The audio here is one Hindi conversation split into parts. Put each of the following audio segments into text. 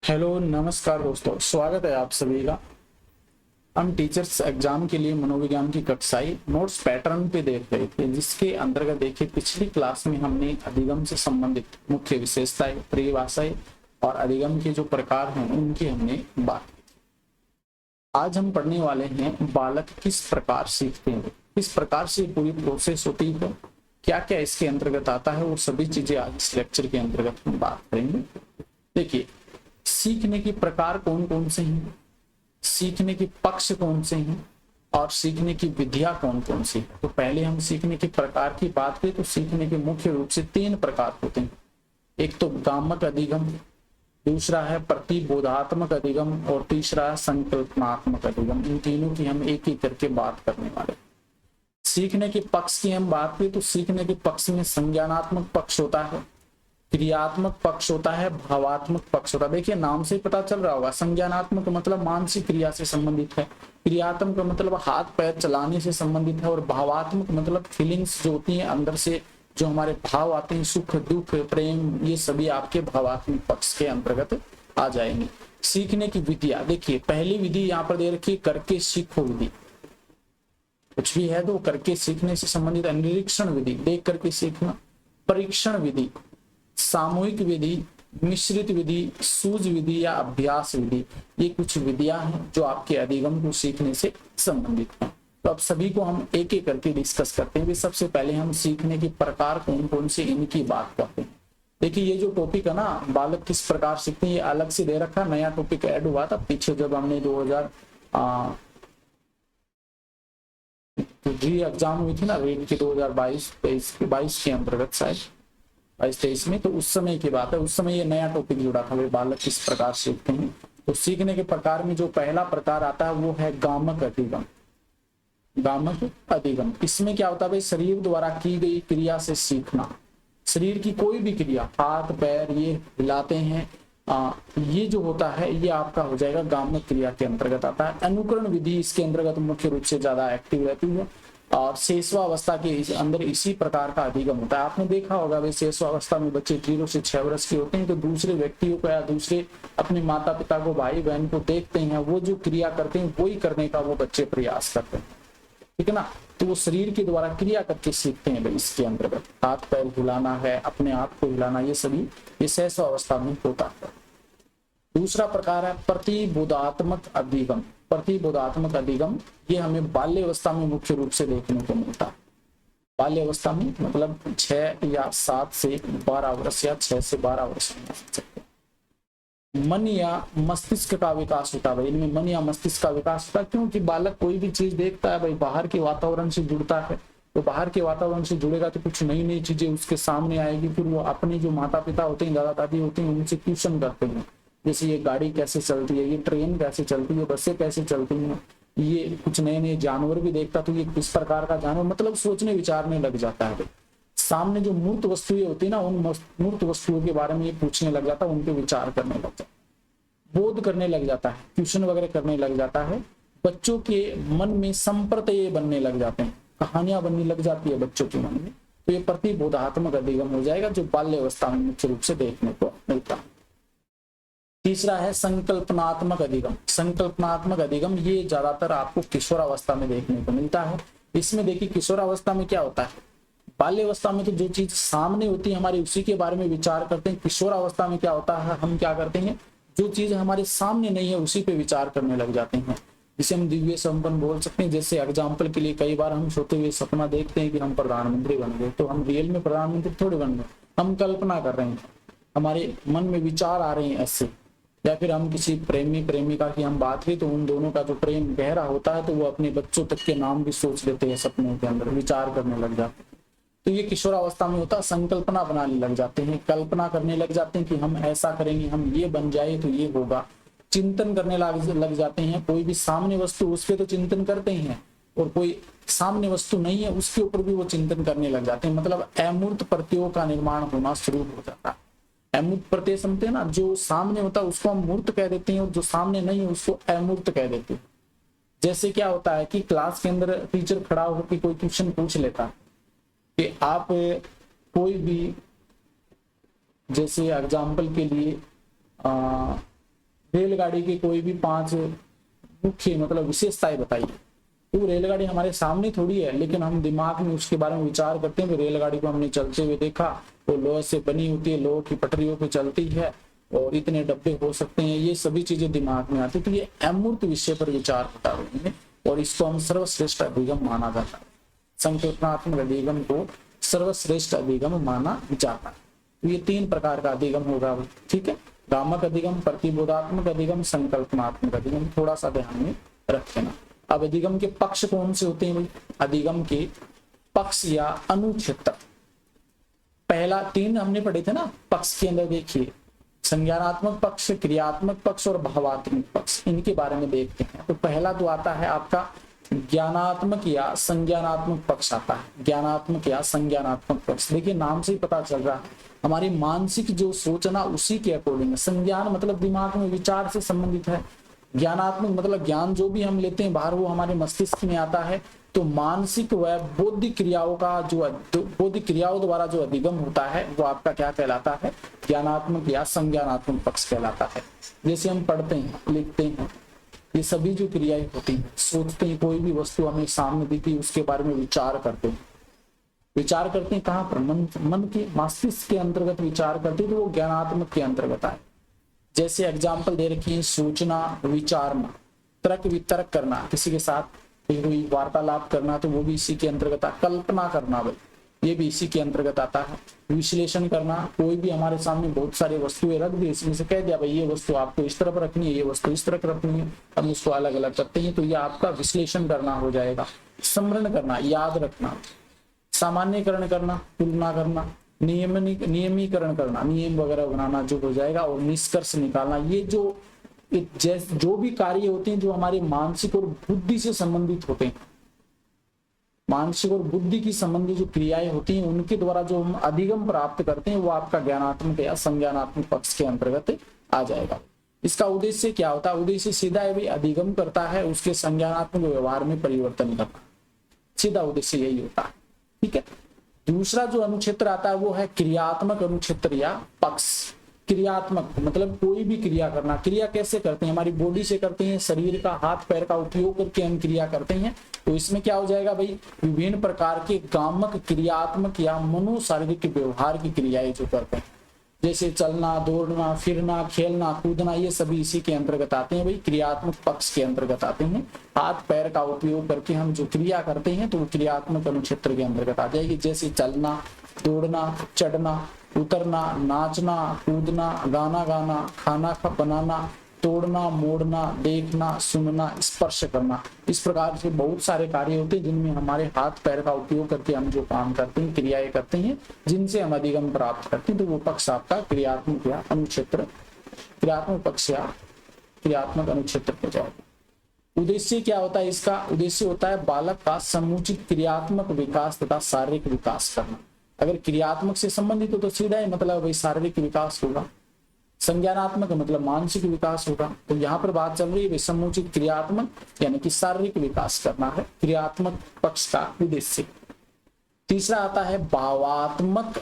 हेलो नमस्कार दोस्तों, स्वागत है आप सभी का। हम टीचर्स एग्जाम के लिए मनोविज्ञान की कक्षाई नोट्स पैटर्न पे देख रहे थे, जिसके अंतर्गत देखिए पिछली क्लास में हमने अधिगम से संबंधित मुख्य विशेषताएं, परिभाषाएं और अधिगम के जो प्रकार हैं उनकी हमने बात की। आज हम पढ़ने वाले हैं बालक किस प्रकार सीखते हैं, किस प्रकार से पूरी प्रोसेस होती है, क्या क्या इसके अंतर्गत आता है, वो सभी चीजें आज इस लेक्चर के अंतर्गत हम बात करेंगे। देखिए, सीखने के प्रकार कौन कौन से हैं, सीखने के पक्ष कौन से हैं और सीखने की विधियां कौन कौन सी है। तो पहले हम सीखने के प्रकार की बात करें तो सीखने के मुख्य रूप से 3 प्रकार होते हैं। एक तो गामक अधिगम, दूसरा है प्रतिबोधात्मक अधिगम और तीसरा है संकल्पनात्मक अधिगम। इन तीनों की हम एक एक करके बात करने वाले। सीखने के पक्ष की हम बात करें तो सीखने के पक्ष में संज्ञानात्मक पक्ष होता है, क्रियात्मक पक्ष होता है, भावात्मक पक्ष होता है। देखिए नाम से पता चल रहा होगा, संज्ञानात्मक मतलब मानसिक क्रिया से संबंधित है, क्रियात्मक का मतलब हाथ पैर चलाने से संबंधित है और भावात्मक मतलब फीलिंग्स जो होती हैं अंदर से, जो हमारे भाव आते हैं, सुख दुख प्रेम, ये सभी आपके भावात्मक पक्ष के अंतर्गत आ जाएंगे। सीखने की विधियां, देखिए पहली विधि यहाँ पर दे रखी, करके सीखो विधि। कुछ भी है तो करके सीखने से संबंधित है। निरीक्षण विधि, देख करके सीखना। परीक्षण विधि, सामूहिक विधि, मिश्रित विधि, सूझ विधि या अभ्यास विधि, ये कुछ विधियां हैं जो आपके अधिगम को सीखने से संबंधित हैं। तो अब सभी को हम एक एक करके डिस्कस करते हैं। सबसे पहले हम सीखने के प्रकार कौन कौन से, इनकी बात करते हैं। देखिए ये जो टॉपिक है ना, बालक किस प्रकार सीखते हैं, ये अलग से दे रखा, नया टॉपिक ऐड हुआ था पीछे जब हमने 2000 री एग्जाम हुई थी ना, रेट की 2022 के अंतर्गत शायद 22-23 में, तो उस समय की बात है। उस समय ये नया टॉपिक जुड़ा था, वे बालक किस प्रकार सीखते हैं। तो सीखने के प्रकार में जो पहला प्रकार आता है वो है गामक अधिगम। गामक अधिगम, इसमें क्या होता है भाई, शरीर द्वारा की गई क्रिया से सीखना। शरीर की कोई भी क्रिया, हाथ पैर ये हिलाते हैं, ये जो होता है ये आपका हो जाएगा गामक क्रिया के अंतर्गत आता है। अनुकरण विधि इसके अंतर्गत मुख्य रूप से ज्यादा एक्टिव रहती है और शेषवावस्था के अंदर इसी प्रकार का अधिगम होता है। आपने देखा होगा भाई, शेषवावस्था में बच्चे 0 से 6 वर्ष के होते हैं, तो दूसरे व्यक्तियों को या दूसरे अपने माता पिता को, भाई बहन को देखते हैं, वो जो क्रिया करते हैं वही करने का वो बच्चे प्रयास करते हैं, ठीक है ना। तो वो शरीर के द्वारा क्रिया करके सीखते हैं भाई। इसके अंतर्गत हाथ पैर हिलाना है, अपने आप को हिलाना, ये सभी ये शेषवावस्था में होता है। दूसरा प्रकार है प्रतिबोधात्मक अधिगम। प्रतिबोधात्मक अधिगम ये हमें बाल्यावस्था में मुख्य रूप से देखने को मिलता है। बाल्यावस्था में मतलब 6 या 7 से 12 वर्ष या 6 से 12 वर्ष में मन या मस्तिष्क का विकास होता है। इनमें मन या मस्तिष्क का विकास होता है, क्योंकि बालक कोई भी चीज देखता है भाई, बाहर के वातावरण से जुड़ता है, तो बाहर के वातावरण से जुड़ेगा तो कुछ नई नई चीजें उसके सामने आएगी। फिर वो अपने जो माता पिता होते हैं, दादा दादी होते हैं, उनसे क्वेश्चन करते हैं, जैसे ये गाड़ी कैसे चलती है, ये ट्रेन कैसे चलती है, बसें कैसे चलती हैं, ये कुछ नए नए जानवर भी देखता तो ये किस प्रकार का जानवर, मतलब सोचने विचारने लग जाता है। सामने जो मूर्त वस्तुएं होती है ना, उन मूर्त वस्तुओं के बारे में ये पूछने लग जाता है, उन पे विचार करने लग जाता है, बोध करने लग जाता है, ट्यूशन वगैरह करने लग जाता है। बच्चों के मन में संप्रत्यय बनने लग जाते हैं, कहानियां बनने लग जाती है बच्चों के मन में। तो ये प्रतिबोधात्मक अधिगम हो जाएगा, जो बाल्यावस्था में मुख्य रूप से देखने को मिलता है। तीसरा है संकल्पनात्मक अधिगम। संकल्पनात्मक अधिगम ये ज्यादातर आपको किशोरावस्था में देखने को मिलता है। इसमें देखिए किशोरावस्था में क्या होता है, बाल्यावस्था में तो जो चीज सामने होती है हमारे उसी के बारे में विचार करते हैं। किशोरावस्था में क्या होता है, हम क्या करते हैं, जो चीज हमारे सामने नहीं है उसी पे विचार करने लग जाते हैं, जिसे हम दिव्य संपन्न बोल सकते हैं। जैसे एग्जाम्पल के लिए कई बार हम सोते हुए सपना देखते हैं कि हम प्रधानमंत्री बन गए, तो हम रियल में प्रधानमंत्री थोड़ी बन गए, हम कल्पना कर रहे हैं, हमारे मन में विचार आ रहे हैं ऐसे। या फिर हम किसी प्रेमी प्रेमिका की हम बात करें तो उन दोनों का जो प्रेम गहरा होता है, तो वो अपने बच्चों तक के नाम भी सोच लेते हैं, सपनों के अंदर विचार करने लग जाते हैं। तो ये किशोरावस्था में होता है। संकल्पना बनाने लग जाते हैं, कल्पना करने लग जाते हैं कि हम ऐसा करेंगे, हम ये बन जाए तो ये होगा। चिंतन करने लग जाते हैं, कोई भी सामने वस्तु उस पर तो चिंतन करते हैं, और कोई सामने वस्तु नहीं है उसके ऊपर भी वो चिंतन करने लग जाते हैं। मतलब अमूर्त प्रत्ययों का निर्माण होना शुरू हो जाता है। अमूर्त प्रत्यय समझते हैं ना, जो सामने होता है उसको हम मूर्त कह देते हैं और जो सामने नहीं है उसको अमूर्त कह देते हैं। जैसे क्या होता है कि क्लास के अंदर टीचर खड़ा होकर कोई क्वेश्चन पूछ लेता है कि आप कोई भी, जैसे एग्जाम्पल के लिए रेलगाड़ी की कोई भी 5 मुख्य मतलब विशेषताएं बताइए। तो रेलगाड़ी हमारे सामने थोड़ी है, लेकिन हम दिमाग में उसके बारे में विचार करते हैं। तो रेलगाड़ी को हमने चलते हुए देखा, वो लोहे से बनी होती है, लोहे की पटरियों पे चलती है और इतने डब्बे हो सकते हैं, ये सभी चीजें दिमाग में आती है। तो ये अमूर्त विषय पर विचार होता है और इसको हम सर्वश्रेष्ठ अभिगम माना जाता है। संकल्पनात्मक अभिगम को सर्वश्रेष्ठ अभिगम माना जाता है। तो ये 3 प्रकार का अधिगम होगा, ठीक है। भ्रामक अधिगम, प्रतिबोधात्मक अधिगम, संकल्पनात्मक अधिगम, थोड़ा सा ध्यान में रखना। अब अधिगम के पक्ष कौन से होते हैं भाई? अधिगम के पक्ष या अनुक्षेत्र, पहला 3 हमने पढ़े थे ना पक्ष के अंदर। देखिए, संज्ञानात्मक पक्ष, क्रियात्मक पक्ष और भावात्मक पक्ष, इनके बारे में देखते हैं। तो पहला तो आता है आपका ज्ञानात्मक या संज्ञानात्मक पक्ष आता है। ज्ञानात्मक या संज्ञानात्मक पक्ष, देखिए नाम से ही पता चल रहा है हमारी मानसिक जो सोचना उसी के अकॉर्डिंग है। संज्ञान मतलब दिमाग में विचार से संबंधित है। ज्ञानात्मक मतलब ज्ञान जो भी हम लेते हैं बाहर वो हमारे मस्तिष्क में आता है। तो मानसिक व बौद्धिक क्रियाओं का जो बौद्धिक क्रियाओं द्वारा जो अधिगम होता है वो आपका क्या कहलाता है? ज्ञानात्मक या संज्ञानात्मक पक्ष कहलाता है। जैसे हम पढ़ते हैं, लिखते हैं, ये सभी जो क्रियाएं होती हैं, सोचते हैं, कोई भी वस्तु हमें सामने दिखती है उसके बारे में विचार करते हैं। विचार करते हैं कहाँ पर? मन के मस्तिष्क के अंतर्गत विचार करते हैं, तो वो ज्ञानात्मक के अंतर्गत आए। जैसे एग्जाम्पल दे रखी है, सोचना, विचारना, तर्क वितर्क करना, किसी के साथ कोई वार्तालाप करना, तो वो भी इसी के अंतर्गत आता। कल्पना करना भाई, ये भी इसी के अंतर्गत आता है। विश्लेषण करना, कोई भी हमारे सामने बहुत सारी वस्तुएं रख दी, इसमें से कह दिया भाई ये वस्तु आपको इस तरफ रखनी है, ये वस्तु इस तरफ रखनी है, हम उसको अलग अलग करते हैं, तो ये आपका विश्लेषण करना हो जाएगा। स्मरण करना, याद रखना, सामान्यकरण करना, तुलना करना, नियमीकरण करना, नियम वगैरह बनाना जो हो जाएगा, और निष्कर्ष निकालना। ये जो भी कार्य होते हैं जो हमारे मानसिक और बुद्धि से संबंधित होते हैं, मानसिक और बुद्धि की संबंधी जो क्रियाएं होती हैं उनके द्वारा जो हम अधिगम प्राप्त करते हैं वो आपका ज्ञानात्मक या संज्ञानात्मक पक्ष के अंतर्गत आ जाएगा। इसका उद्देश्य क्या होता है? उद्देश्य सीधा है भी अधिगम करता है, उसके संज्ञानात्मक व्यवहार में परिवर्तन करना, सीधा उद्देश्य यही होता है, ठीक है। दूसरा जो अनुक्षेत्र आता है वो है क्रियात्मक अनुक्षेत्र या पक्ष। क्रियात्मक मतलब कोई भी क्रिया करना। क्रिया कैसे करते हैं? हमारी बॉडी से करते हैं, शरीर का, हाथ पैर का उपयोग करके हम क्रिया करते हैं। तो इसमें क्या हो जाएगा भाई? विभिन्न प्रकार के गामक, क्रियात्मक या मनोशारीरिक व्यवहार की क्रियाएं जो करते हैं, जैसे चलना, दौड़ना, फिरना, खेलना, कूदना, ये सभी इसी के अंतर्गत आते हैं भाई, क्रियात्मक पक्ष के अंतर्गत आते हैं। हाथ पैर का उपयोग करके हम जो क्रिया करते हैं तो वो क्रियात्मक अनुक्षेत्र के अंतर्गत आ जाएगी। जैसे चलना, दौड़ना, चढ़ना, उतरना, नाचना, कूदना, गाना गाना, खाना बनाना, तोड़ना, मोड़ना, देखना, सुनना, स्पर्श करना, इस प्रकार से बहुत सारे कार्य होते हैं जिनमें हमारे हाथ पैर का उपयोग करके हम जो काम करते हैं, क्रियाएं करते हैं, जिनसे हम अधिगम प्राप्त करते हैं। तो वो पक्ष आपका क्रियात्मक या अनुक्षेत्र, क्रियात्मक पक्ष या क्रियात्मक अनुक्षेत्र हो जाएगा। उद्देश्य क्या होता है इसका? उद्देश्य होता है बालक का समुचित क्रियात्मक विकास तथा शारीरिक विकास करना। अगर क्रियात्मक से संबंधित हो तो सीधा ही मतलब वही शारीरिक विकास होगा, संज्ञानात्मक मतलब मानसिक विकास होगा। तो यहाँ पर बात चल रही है समुचित क्रियात्मक यानी कि शारीरिक विकास करना है क्रियात्मक पक्ष का उद्देश्य। तीसरा आता है भावात्मक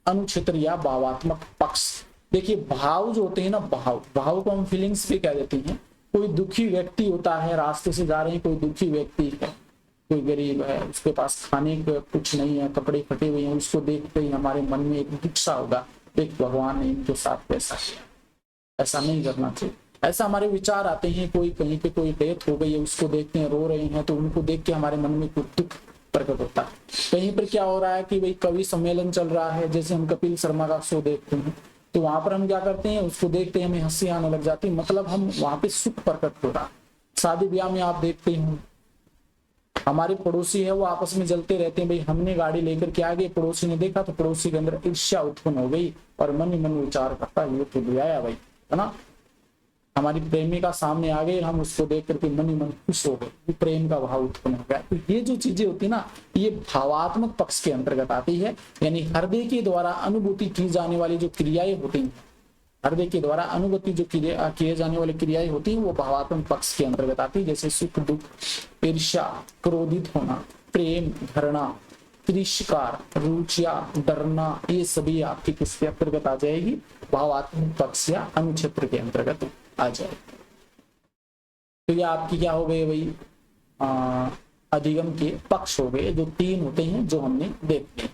अनुक्षेत्र या भावात्मक पक्ष। देखिए भाव जो होते हैं ना, भाव को हम फीलिंग्स भी कह देते हैं। कोई दुखी व्यक्ति होता है, रास्ते से जा रहे हैं, कोई दुखी व्यक्ति है, कोई गरीब है, उसके पास खाने का कुछ नहीं है, कपड़े फटे हुए हैं, उसको देखते ही हमारे मन में एक दुख सा होगा, देख भगवान ने इनके साथ कैसा किया, ऐसा नहीं करना चाहिए। ऐसा हमारे विचार आते हैं। कोई कहीं पे कोई डेथ हो गई है, उसको देखते हैं, रो रहे हैं, तो उनको देख के हमारे मन में कुछ दुख प्रकट होता है। कहीं पर क्या हो रहा है कि भाई कवि सम्मेलन चल रहा है, जैसे हम कपिल शर्मा का शो देखते हैं, तो वहां पर हम क्या करते हैं, उसको देखते हैं, हमें हंसी आने लग जाती है, मतलब हम वहां पे सुख प्रकट हो रहा है। शादी ब्याह में आप देखते हैं, हमारे पड़ोसी है वो आपस में जलते रहते हैं, भाई हमने गाड़ी लेकर के आ गए, पड़ोसी ने देखा तो पड़ोसी के अंदर ईर्ष्या उत्पन्न हो गई और मन ही मन विचार करता है ये तो ले आया भाई, है ना। हमारी प्रेमिका सामने आ गई, हम उसको देख करके मन ही मन खुश हो गए, प्रेम का भाव उत्पन्न हो गया। तो ये जो चीजें होती है ना, ये भावात्मक पक्ष के अंतर्गत आती है, यानी हृदय के द्वारा अनुभूति की जाने वाली जो क्रियाएं होती हैं, हृदय के द्वारा अनुभूति जो किए जाने वाली क्रियाएं होती हैं वो भावात्मक पक्ष के अंतर्गत आती है। जैसे सुख दुख, ईर्ष्या, क्रोधित होना, प्रेम, घृणा, तिरस्कार, रुचिया, डरना, ये सभी आपके किसके अंतर्गत आ जाएगी? भावात्मक पक्ष या अनुक्षेत्र के अंतर्गत आ जाएगी। तो ये आपकी क्या हो गए भाई? अधिगम के पक्ष हो गए, जो 3 होते हैं जो हमने देखे।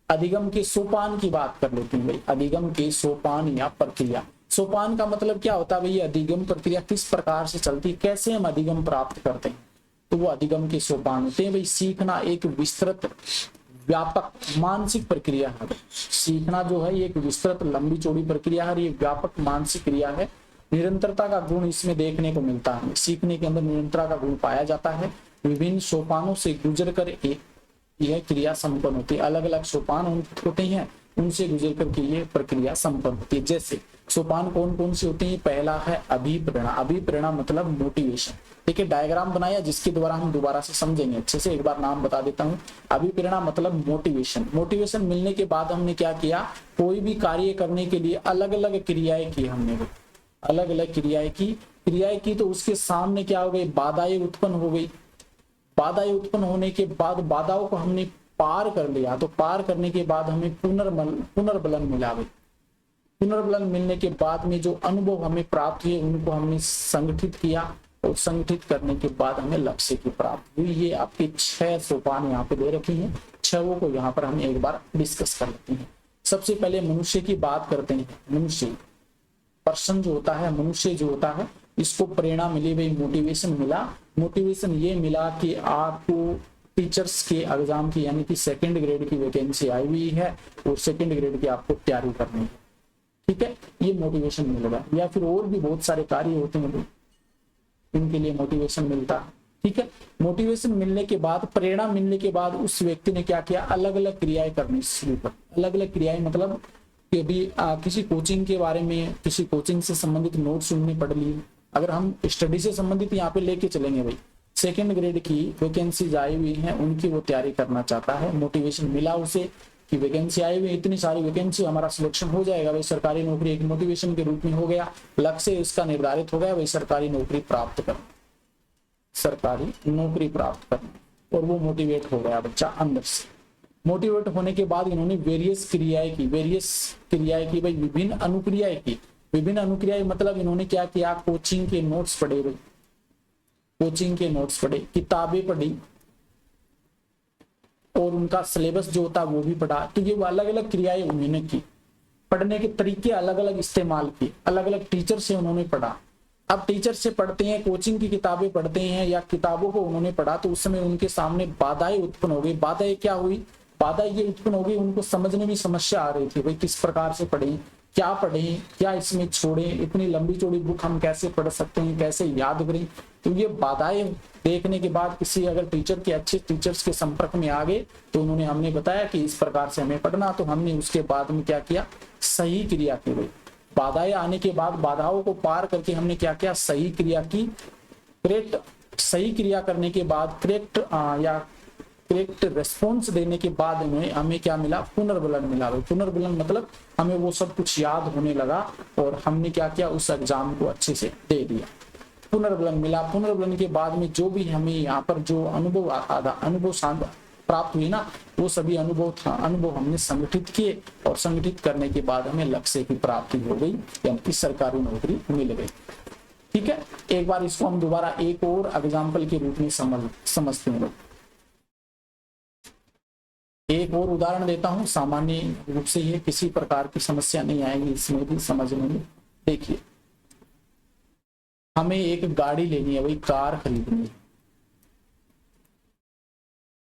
अधिगम के सोपान की बात कर लेते हैं भाई। अधिगम के सोपान या प्रक्रिया। सोपान का मतलब क्या होता है भाई? अधिगम प्रक्रिया किस प्रकार से चलती है, कैसे हम अधिगम प्राप्त करते हैं, तो वो अधिगम के सोपान होते हैं भाई। सीखना एक विस्तृत व्यापक मानसिक प्रक्रिया है। सीखना जो है ये एक विस्तृत लंबी चौड़ी प्रक्रिया है, ये व्यापक मानसिक क्रिया है। निरंतरता का गुण इसमें देखने को मिलता है। सीखने के अंदर निरंतरता का गुण पाया जाता है। विभिन्न सोपानों से गुजर कर एक यह क्रिया संपन्न होती है। अलग अलग सोपान होते हैं, उनसे गुजर कर ये प्रक्रिया संपन्न होती है। जैसे सोपान कौन कौन से होते हैं? पहला है अभिप्रेरणा। अभिप्रेरणा मतलब मोटिवेशन। ठीक है, डायग्राम बनाया जिसके द्वारा हम दोबारा से समझेंगे अच्छे से। एक बार नाम बता देता हूँ। अभिप्रेरणा मतलब मोटिवेशन। मोटिवेशन मिलने के बाद हमने क्या किया? कोई भी कार्य करने के लिए अलग अलग क्रियाएं की हमने, अलग अलग क्रियाएं की तो उसके सामने क्या हो गई? बाधाएं उत्पन्न हो गई। बाधाएं उत्पन्न होने के बाद बाधाओं को हमने पार कर लिया, तो पार करने के बाद हमें पुनर्बलन मिला भाई। पुनर्बलन मिलने के बाद में जो अनुभव हमें प्राप्त हुए उनको हमने संगठित किया, और संगठित करने के बाद हमें लक्ष्य की प्राप्ति हुई। ये आपके 6 सोपान यहाँ पे दे रखी हैं। 6 को यहाँ पर हम एक बार डिस्कस कर लेते हैं। सबसे पहले मनुष्य की बात करते हैं। मनुष्य पर्सन जो होता है, मनुष्य जो होता है, इसको प्रेरणा मिली भाई, मोटिवेशन मिला। मोटिवेशन ये मिला कि आपको टीचर्स के एग्जाम की यानी कि 2nd ग्रेड की वैकेंसी आई हुई है और 2nd ग्रेड की आपको तैयारी करनी है। ठीक है, ये मोटिवेशन मिलेगा। या फिर और भी बहुत सारे कार्य होते हैं, इनके लिए मोटिवेशन मिलता है। ठीक है, मोटिवेशन मिलने के बाद, प्रेरणा मिलने के बाद उस व्यक्ति ने क्या किया? अलग अलग क्रियाएं करनी शुरू कर। अलग अलग क्रियाएं मतलब कि भी किसी कोचिंग के बारे में, किसी कोचिंग से संबंधित नोट्स उन्होंने पढ़ लिए। अगर हम स्टडी से संबंधित यहाँ पे लेके चलेंगे भाई, 2nd ग्रेड की वैकेंसीज आई हुई हैं, उनकी वो तैयारी करना चाहता है। मोटिवेशन मिला उसे कि वैकेंसी आई हुई, इतनी सारी वैकेंसी, हमारा सिलेक्शन हो जाएगा भाई, सरकारी नौकरी एक मोटिवेशन के रूप में हो गया। लक्ष्य इसका निर्धारित हो गया भाई, सरकारी नौकरी प्राप्त करना, सरकारी नौकरी प्राप्त करना, और वो मोटिवेट हो गया बच्चा अंदर से। मोटिवेट होने के बाद इन्होंने वेरियस क्रियाएं की भाई, विभिन्न अनुक्रियाएं की। विभिन्न अनुक्रियाएं मतलब इन्होंने क्या किया? कोचिंग के नोट्स पढ़े भाई, कोचिंग के नोट्स पढ़े, किताबें पढ़ी, और उनका सिलेबस जो होता है वो भी पढ़ा। तो ये अलग अलग क्रियाएं उन्होंने की। पढ़ने के तरीके अलग अलग इस्तेमाल किए, अलग अलग टीचर से उन्होंने पढ़ा। अब टीचर से पढ़ते हैं, कोचिंग की किताबें पढ़ते हैं या किताबों को उन्होंने पढ़ा, तो उस समय उनके सामने बाधाएं उत्पन्न हो गई। बाधाएं क्या हुई? बाधाएं ये उत्पन्न हो गई, उनको समझने में समस्या आ रही थी भाई, किस प्रकार से पढ़ें, क्या पढ़ें, क्या इसमें छोड़ें, इतनी लंबी चौड़ी बुक हम कैसे पढ़ सकते हैं, कैसे याद करें। तो ये बाधाएं देखने के बाद किसी अगर टीचर के, अच्छे टीचर्स के संपर्क में आ गए, तो उन्होंने हमने बताया कि इस प्रकार से हमें पढ़ना, तो हमने उसके बाद में क्या किया? सही क्रिया की भाई। बाधाएं आने के बाद बाधाओं को पार करके हमने क्या किया? सही क्रिया की। करेक्ट सही क्रिया करने के बाद करेक्ट रेस्पॉन्स देने के बाद हमें क्या मिला? पुनर्बलन मिला। पुनर्बलन मतलब हमें वो सब कुछ याद होने लगा और हमने क्या किया? उस एग्जाम को अच्छे से दे दिया। पुनर्बलन मिला। पुनर्बलन के बाद में जो भी हमें यहाँ पर जो अनुभव प्राप्त हुई ना, वो सभी अनुभव हमने संगठित किए, और संगठित करने के बाद हमें लक्ष्य की प्राप्ति हो गई, यानी कि सरकारी नौकरी मिल गई। ठीक है, एक बार इसको हम दोबारा एक और एग्जाम्पल के रूप में समझते हैं। एक और उदाहरण देता हूं, सामान्य रूप से ये किसी प्रकार की समस्या नहीं आएगी इसमें भी समझने में। देखिए, हमें एक गाड़ी लेनी है भाई, कार खरीदनी है,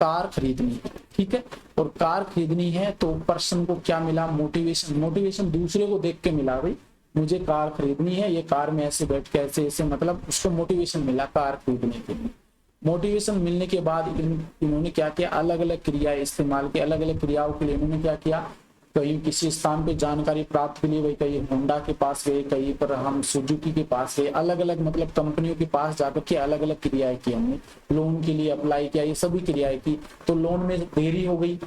कार खरीदनी है। ठीक है, और कार खरीदनी है तो पर्सन को क्या मिला? मोटिवेशन। मोटिवेशन दूसरे को देख के मिला भाई, मुझे कार खरीदनी है, ये कार में ऐसे बैठ के ऐसे मतलब उसको मोटिवेशन मिला कार खरीदने के लिए। मोटिवेशन मिलने के बाद इन्होंने क्या किया? अलग अलग क्रियाएं इस्तेमाल की। अलग अलग क्रियाओं के लिए इन्होंने क्या किया? कहीं किसी स्थान पे जानकारी प्राप्त के लिए भाई कहीं होंडा के पास गए, कहीं पर हम सुजुकी के पास गए, अलग अलग मतलब कंपनियों के पास जाकर के अलग अलग क्रियाएं की हमने। लोन के लिए अप्लाई किया, ये सभी क्रियाएं की। तो लोन में देरी हो गई,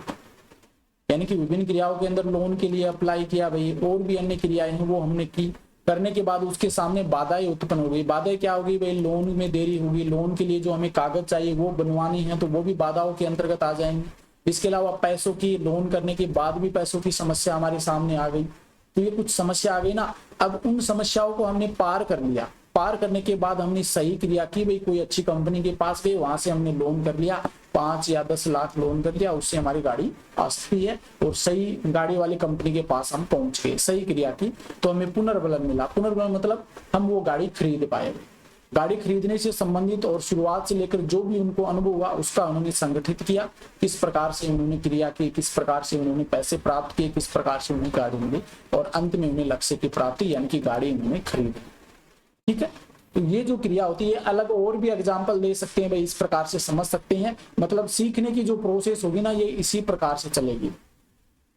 यानी कि विभिन्न क्रियाओं के अंदर लोन के लिए अप्लाई किया भाई, और भी अन्य क्रियाएं हैं वो हमने की। करने के बाद उसके सामने बाधाएं उत्पन्न हो गई। बाधाएं क्या होगी भाई? लोन में देरी होगी, लोन के लिए जो हमें कागज चाहिए वो बनवानी है, तो वो भी बाधाओं के अंतर्गत आ जाएंगे। इसके अलावा पैसों की लोन करने के बाद भी पैसों की समस्या हमारे सामने आ गई, तो ये कुछ समस्या आ गई ना। अब उन समस्याओं को हमने पार कर लिया, पार करने के बाद हमने सही क्रिया की, भाई कोई अच्छी कंपनी के पास गए, वहां से हमने लोन कर लिया, 5 या 10 लाख लोन कर लिया, उससे हमारी गाड़ी आ सकती है और सही गाड़ी वाली कंपनी के पास हम पहुंच गए, सही क्रिया की, तो हमें पुनर्बलन मिला। पुनर्बलन मतलब हम वो गाड़ी खरीद पाए। गाड़ी खरीदने से संबंधित और शुरुआत से लेकर जो भी उनको अनुभव हुआ उसका उन्होंने संगठित किया, किस प्रकार से उन्होंने क्रिया की, किस प्रकार से उन्होंने पैसे प्राप्त किए, किस प्रकार से उन्हें गाड़ी मिली और अंत में उन्हें लक्ष्य की प्राप्ति यानी कि गाड़ी उन्होंने खरीदी। ठीक है, तो ये जो क्रिया होती है, अलग और भी एग्जाम्पल दे सकते हैं भाई, इस प्रकार से समझ सकते हैं। मतलब सीखने की जो प्रोसेस होगी ना, ये इसी प्रकार से चलेगी।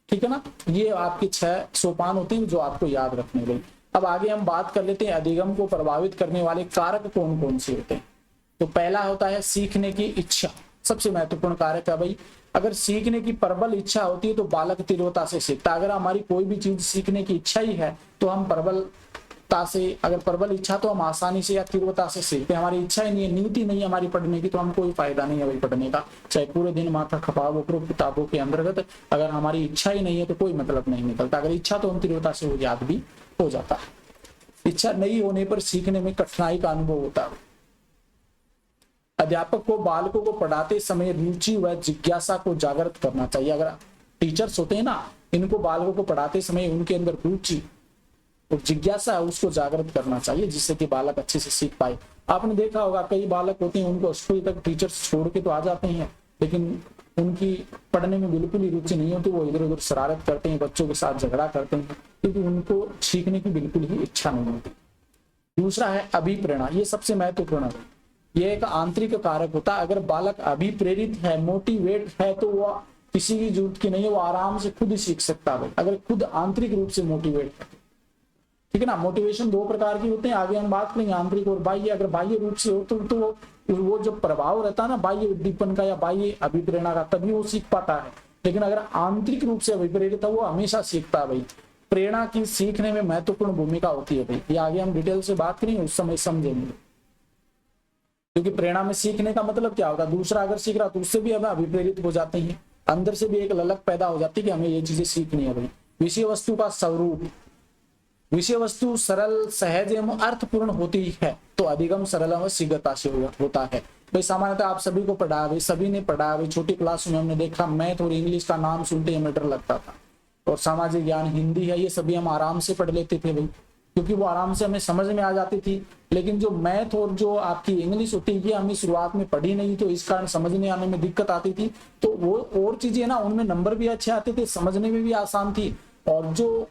ठीक है ना, ये आपके 6 सोपान होते हैं जो आपको याद रखने भाई। अब आगे हम बात कर लेते हैं अधिगम को प्रभावित करने वाले कारक कौन कौन से होते हैं। तो पहला होता है सीखने की इच्छा, सबसे महत्वपूर्ण कारक है भाई। अगर सीखने की प्रबल इच्छा होती है तो बालक तीव्रता से सीखता है। अगर हमारी कोई भी चीज सीखने की इच्छा ही है तो हम प्रबलता से, अगर प्रबल इच्छा तो हम आसानी से या तीव्रता से सीखते हैं। हमारी इच्छा ही नहीं है, नीति नहीं है हमारी पढ़ने की, तो हम कोई फायदा नहीं है भाई पढ़ने का, चाहे पूरे दिन माथा खपाओ उपरोक्त किताबों के अंतर्गत। अगर हमारी इच्छा ही नहीं है तो कोई मतलब नहीं निकलता। अगर इच्छा तो हम तीव्रता से वो याद भी हो जाता है। इच्छा नहीं होने पर सीखने में कठिनाई का अनुभव होता है। अध्यापक को बालकों को पढ़ाते समय रुचि व जिज्ञासा को जागृत करना चाहिए। अगर टीचर्स होते हैं ना, इनको बालकों को पढ़ाते समय उनके अंदर रुचि और जिज्ञासा है उसको जागृत करना चाहिए, जिससे कि बालक अच्छे से सीख पाए। आपने देखा होगा कई बालक होते हैं उनको स्कूल तक टीचर्स छोड़ के तो आ जाते हैं, लेकिन उनकी पढ़ने में बिल्कुल ही रुचि नहीं होती, वो इधर उधर शरारत करते हैं, बच्चों के साथ झगड़ा करते हैं, क्योंकि उनको सीखने की बिल्कुल ही इच्छा नहीं होती। दूसरा है अभिप्रेरणा, ये सबसे महत्वपूर्ण है। ये एक आंतरिक कारक होता है। अगर बालक अभिप्रेरित है, मोटिवेट है, तो वो किसी की जरूरत की नहीं है, वो आराम से खुद ही सीख सकता है अगर खुद आंतरिक रूप से मोटिवेट है। ठीक है ना, मोटिवेशन 2 प्रकार की होते हैं, आगे हम बात करेंगे, आंतरिक और बाह्य। अगर बाह्य रूप से हो तो वो जो प्रभाव रहता है ना बाह्य उद्दीपन का या बाह्य अभिप्रेरणा का, तभी वो सीख पाता है। लेकिन अगर आंतरिक रूप से अभिप्रेरित है वो हमेशा सीखता है भाई। प्रेरणा की सीखने में महत्वपूर्ण भूमिका होती है भाई, ये आगे हम डिटेल से बात करेंगे, उस समय समझेंगे। क्योंकि प्रेरणा में सीखने का मतलब क्या होगा, दूसरा अगर सीख रहा तो उससे भी हमें अभिप्रेरित हो जाते हैं, अंदर से भी एक ललक पैदा हो जाती है कि हमें ये चीजें सीखनी है भाई। विषय वस्तु का स्वरूप, विषय वस्तु सरल सहज एवं अर्थपूर्ण होती है तो अधिगम सरल एवं शीघ्रता से होता है भाई। सामान्यतः आप सभी को पढ़ा है, सभी ने पढ़ा है, छोटी क्लास में हमने देखा मैथ और इंग्लिश का नाम सुनते हमें डर लगता था, और सामाजिक ज्ञान, हिंदी है, ये सभी हम आराम से पढ़ लेते थे भाई, क्योंकि वो आराम से हमें समझ में आ जाती थी। लेकिन जो मैथ और जो आपकी इंग्लिश होती है ये हमें शुरुआत में पढ़ी नहीं, तो इस कारण समझने आने में दिक्कत आती थी। तो वो और चीजें ना, उनमें नंबर भी अच्छे आते थे, समझने में भी आसान थी, और जो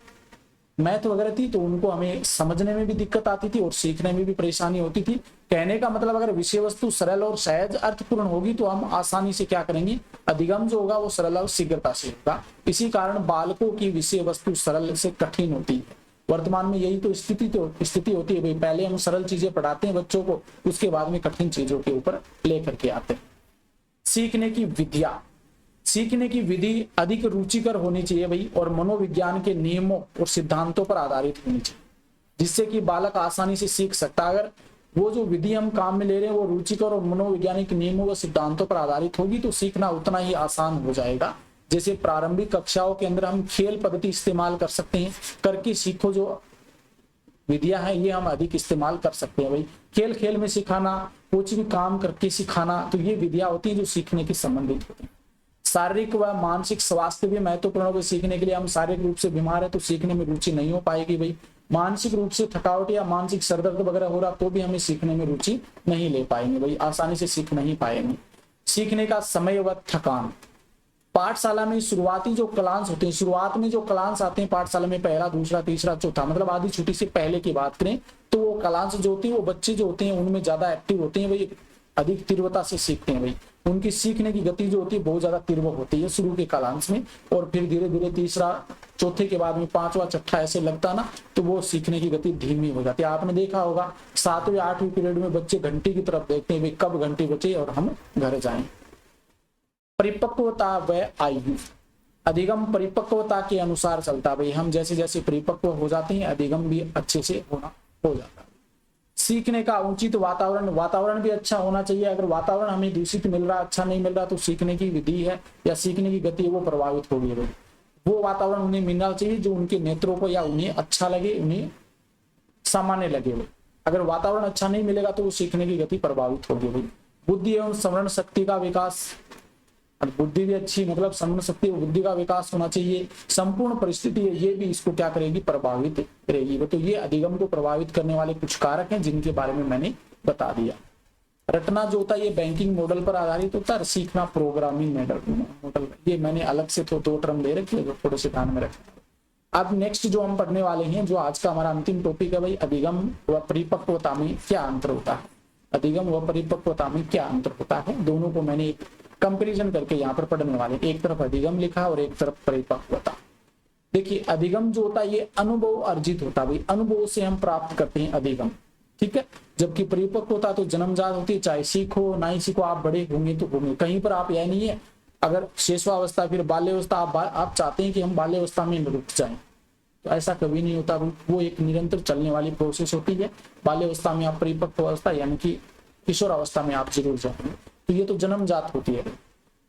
मैथ वगैरह थी तो उनको हमें समझने में भी दिक्कत आती थी और सीखने में भी परेशानी होती थी। कहने का मतलब अगर विषय वस्तु सरल और सहज अर्थपूर्ण होगी तो हम आसानी से क्या करेंगे, अधिगम जो होगा वो सरल और शीघ्रता से होगा। इसी कारण बालकों की विषय वस्तु सरल से कठिन होती है। वर्तमान में यही तो स्थिति होती है भाई, पहले हम सरल चीजें पढ़ाते हैं बच्चों को, उसके बाद में कठिन चीजों के ऊपर लेकर के आते हैं। सीखने की विधियां, सीखने की विधि अधिक रुचिकर होनी चाहिए भाई, और मनोविज्ञान के नियमों और सिद्धांतों पर आधारित होनी चाहिए, जिससे कि बालक आसानी से सीख सकता। अगर वो जो विधि हम काम में ले रहे हैं वो रुचिकर और मनोवैज्ञानिक नियमों व सिद्धांतों पर आधारित होगी तो सीखना उतना ही आसान हो जाएगा। जैसे प्रारंभिक कक्षाओं के अंदर हम खेल पद्धति इस्तेमाल कर सकते हैं, करके सीखो जो विधियां हैं ये हम अधिक इस्तेमाल कर सकते हैं भाई। खेल खेल में सिखाना, कुछ भी काम करके सिखाना, तो ये विधियां होती है जो सीखने की संबंधित होती है। शारीरिक व मानसिक स्वास्थ्य भी महत्वपूर्ण है सीखने के लिए। हम शारीरिक रूप से बीमार है तो सीखने में रुचि नहीं हो पाएगी भाई। मानसिक रूप से थकावट या मानसिक सरदर्द वगैरह हो रहा तो भी हमें सीखने में रुचि नहीं ले पाएंगे भाई, आसानी से सीख नहीं पाएंगे। सीखने का समय व थकान, पाठशाला में शुरुआती जो क्लास होते हैं, शुरुआत में जो क्लास आते हैं पाठशाला में, पहला दूसरा तीसरा चौथा, मतलब आधी छुट्टी से पहले की बात करें तो वो क्लास जो होती है वो बच्चे जो होते हैं उनमें ज्यादा एक्टिव होते हैं भाई, अधिक तीव्रता से सीखते हैं भाई। उनकी सीखने की गति जो होती है बहुत ज्यादा तीव्र होती है शुरू के क्लास में, और फिर धीरे धीरे तीसरा चौथे के बाद में पांचवा छठा ऐसे लगता ना तो वो सीखने की गति धीमी हो जाती है। आपने देखा होगा 7वीं 8वीं पीरियड में बच्चे घंटी की तरफ देखते हैं भाई, कब घंटी बचे और हम घर जाएं। परिपक्वता व आयु, अधिगम परिपक्वता के अनुसार चलता है भाई। हम जैसे जैसे परिपक्व हो जाते हैं अधिगम भी अच्छे से हो जाता है। सीखने का उचित वातावरण, वातावरण भी अच्छा होना चाहिए। अगर वातावरण हमें दूषित मिल रहा, अच्छा नहीं मिल रहा, तो सीखने की विधि है या सीखने की गति है वो प्रभावित होगी। वो वातावरण उन्हें मिलना चाहिए जो उनके नेत्रों को या उन्हें अच्छा लगे, उन्हें सामान्य लगे। अगर वातावरण अच्छा नहीं मिलेगा तो वो सीखने की गति प्रभावित होगी। बुद्धि एवं स्मरण शक्ति का विकास, बुद्धि भी अच्छी, मतलब स्मरण शक्ति और बुद्धि का विकास होना चाहिए। संपूर्ण परिस्थिति ये भी इसको क्या करेगी, प्रभावित करेगी। तो ये अधिगम को प्रभावित करने वाले कुछ कारक हैं जिनके बारे में मैंने बता दिया। रटना जो होता है ये बैंकिंग मॉडल पर आधारित होता है, सीखना प्रोग्रामिंग मॉडल। ये मैंने अलग से तो 2 टर्म दे रखे हैं, थोड़े से ध्यान में रखें। अब नेक्स्ट जो हम पढ़ने वाले हैं, जो आज का हमारा अंतिम टॉपिक है भाई, अधिगम व परिपक्वता में क्या अंतर होता है। अधिगम व परिपक्वता में क्या अंतर होता है, दोनों को मैंने एक कंपैरिजन करके यहाँ पर पढ़ने वाले। एक तरफ अधिगम लिखा और एक तरफ परिपक्वता। देखिए अधिगम जो होता है ये अनुभव अर्जित होता है भाई, अनुभव से हम प्राप्त करते हैं अधिगम, ठीक है। जबकि परिपक्वता तो जन्मजात होती है, चाहे सीखो ना ही सीखो, आप बड़े होंगे तो होंगे। कहीं पर आप यह नहीं है अगर शेषवावस्था फिर बाल्यावस्था आप चाहते हैं कि हम बाल्यावस्था में रुक जाएं, तो ऐसा कभी नहीं होता। वो एक निरंतर चलने वाली प्रोसेस होती है। बाल्यावस्था में आप परिपक्व अवस्था यानी कि किशोरावस्था में आप जरूर जाएंगे, तो ये तो जन्मजात होती है।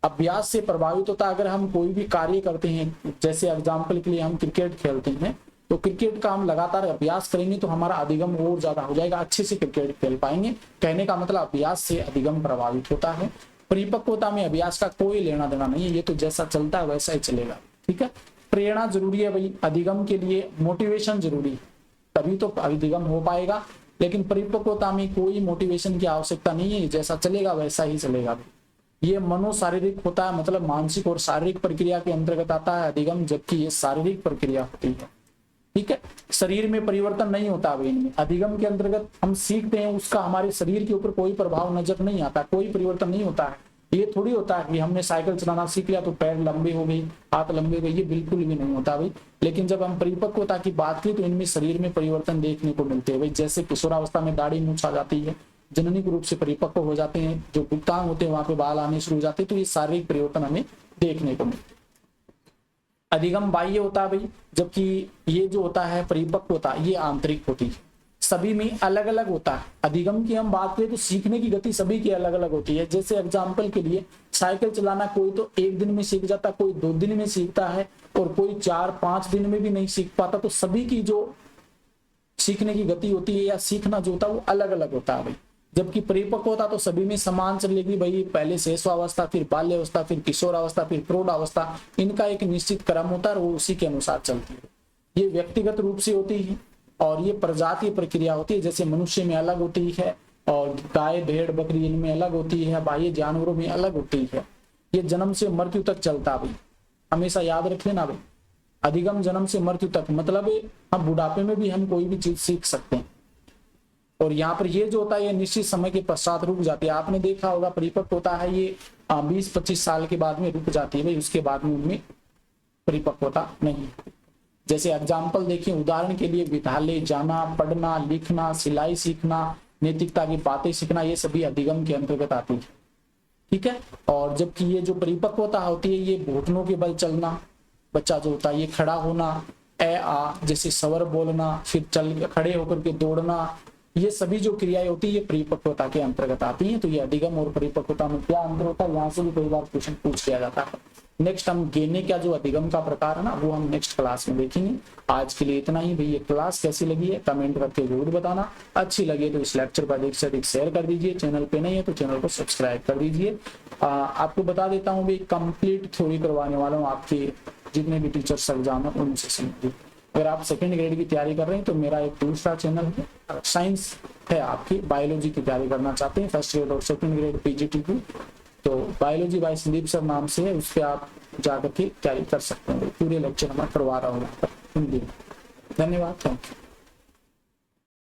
अभ्यास से प्रभावित होता है। अगर हम कोई भी कार्य करते हैं, जैसे एग्जाम्पल के लिए हम क्रिकेट खेलते हैं, तो क्रिकेट का हम लगातार अभ्यास करेंगे तो हमारा अधिगम और ज्यादा हो जाएगा, अच्छे से क्रिकेट खेल पाएंगे। कहने का मतलब अभ्यास से अधिगम प्रभावित होता है। परिपक्वता में अभ्यास का कोई लेना देना नहीं है, ये तो जैसा चलता है वैसा ही चलेगा, ठीक है। प्रेरणा जरूरी है भाई, अधिगम के लिए मोटिवेशन जरूरी है, तभी तो अधिगम हो पाएगा। लेकिन परिपक्वता में कोई मोटिवेशन की आवश्यकता नहीं है, जैसा चलेगा वैसा ही चलेगा। ये मनोशारीरिक होता है, मतलब मानसिक और शारीरिक प्रक्रिया के अंतर्गत आता है अधिगम, जबकि ये शारीरिक प्रक्रिया होती है, ठीक है। शरीर में परिवर्तन नहीं होता अभी इनमें। अधिगम के अंतर्गत हम सीखते हैं, उसका हमारे शरीर के ऊपर कोई प्रभाव नजर नहीं आता, कोई परिवर्तन नहीं होता है। ये थोड़ी होता है कि हमने साइकिल चलाना सीख लिया तो पैर लंबे हो गए, हाथ लंबे हो गए, ये बिल्कुल भी नहीं होता भाई। लेकिन जब हम परिपक्वता की बात की तो इनमें शरीर में परिवर्तन देखने को मिलते हैं भाई। जैसे किशोरावस्था में दाढ़ी मूंछ आ जाती है, जननिक रूप से परिपक्व हो जाते हैं, जो गुप्तांग होते हैं वहां पे बाल आने शुरू हो जाते हैं, तो ये शारीरिक परिवर्तन हमें देखने को मिलते हैं। अधिगम बाह्य होता है भाई, जबकि ये जो होता है परिपक्वता ये आंतरिक होती है। सभी में अलग अलग होता है। अधिगम की हम बात करें तो सीखने की गति सभी की अलग अलग होती है। जैसे एग्जाम्पल के लिए साइकिल चलाना कोई तो 1 दिन में सीख जाता, कोई 2 दिन में सीखता है और कोई 4-5 दिन में भी नहीं सीख पाता। तो सभी की जो सीखने की गति होती है या सीखना जो होता है वो अलग अलग होता है भाई। जबकि परिपक्वता तो सभी में समान चलेगी भाई। पहले शेषवावस्था, फिर बाल्यावस्था, फिर किशोरावस्था, फिर प्रौढ़ावस्था, इनका एक निश्चित क्रम होता है और वो उसी के अनुसार चलती है। ये व्यक्तिगत रूप से होती है और ये प्रजातीय प्रक्रिया होती है। जैसे मनुष्य में अलग होती है और गाय भेड़ बकरी इनमें अलग होती है, बाह्य जानवरों में अलग होती है। ये जन्म से मृत्यु तक चलता भाई, हमेशा याद रख लेना भाई। अधिगम जन्म से मृत्यु तक, मतलब हम बुढ़ापे में भी हम कोई भी चीज सीख सकते हैं। और यहाँ पर ये जो होता है ये निश्चित समय के पश्चात रुक जाती है। आपने देखा होगा परिपक्व होता है ये 20-25 साल के बाद में रुक जाती है भाई, उसके बाद में उनमें परिपक्वता नहीं। जैसे एग्जाम्पल देखिए, उदाहरण के लिए विद्यालय जाना, पढ़ना, लिखना, सिलाई सीखना, नैतिकता की बातें सीखना, ये सभी अधिगम के अंतर्गत आती है, ठीक है। और जबकि ये जो परिपक्वता होती है ये घुटनों के बल चलना, बच्चा जो होता है ये खड़ा होना, जैसे स्वर बोलना, फिर चल खड़े होकर के दौड़ना, ये सभी जो क्रियाएं होती है ये परिपक्वता के अंतर्गत आती हैं। तो ये अधिगम और परिपक्वता में क्या अंतर होता है, यहाँ से भी कई बार क्वेश्चन पूछ लिया जाता है। नेक्स्ट हम गेने का जो अधिगम का प्रकार है ना वो हम नेक्स्ट क्लास में देखेंगे। आज के लिए इतना ही भाई। ये क्लास कैसी लगी है कमेंट करके जरूर बताना। अच्छी लगे तो इस लेक्चर को अधिक से अधिक शेयर कर दीजिए। चैनल पे नहीं है तो चैनल को सब्सक्राइब कर दीजिए। आपको बता देता हूँ भाई, कंप्लीट थ्योरी करवाने वाला हूँ आपके जितने भी टीचर्स एग्जाम है उनसे संबंधित। अगर आप सेकंड ग्रेड की तैयारी कर रहे हैं तो मेरा एक दूसरा चैनल है, साइंस है, आपकी बायोलॉजी की तैयारी करना चाहते हैं, फर्स्ट ग्रेड और सेकंड ग्रेड पीजीटी की, तो बायोलॉजी बाय संदीप सर नाम से है, उस पर आप जाकर के तैयारी कर सकते हैं। पूरे लेक्चर मैं करवा रहा हूँ हिंदी में। धन्यवाद, थैंक यू।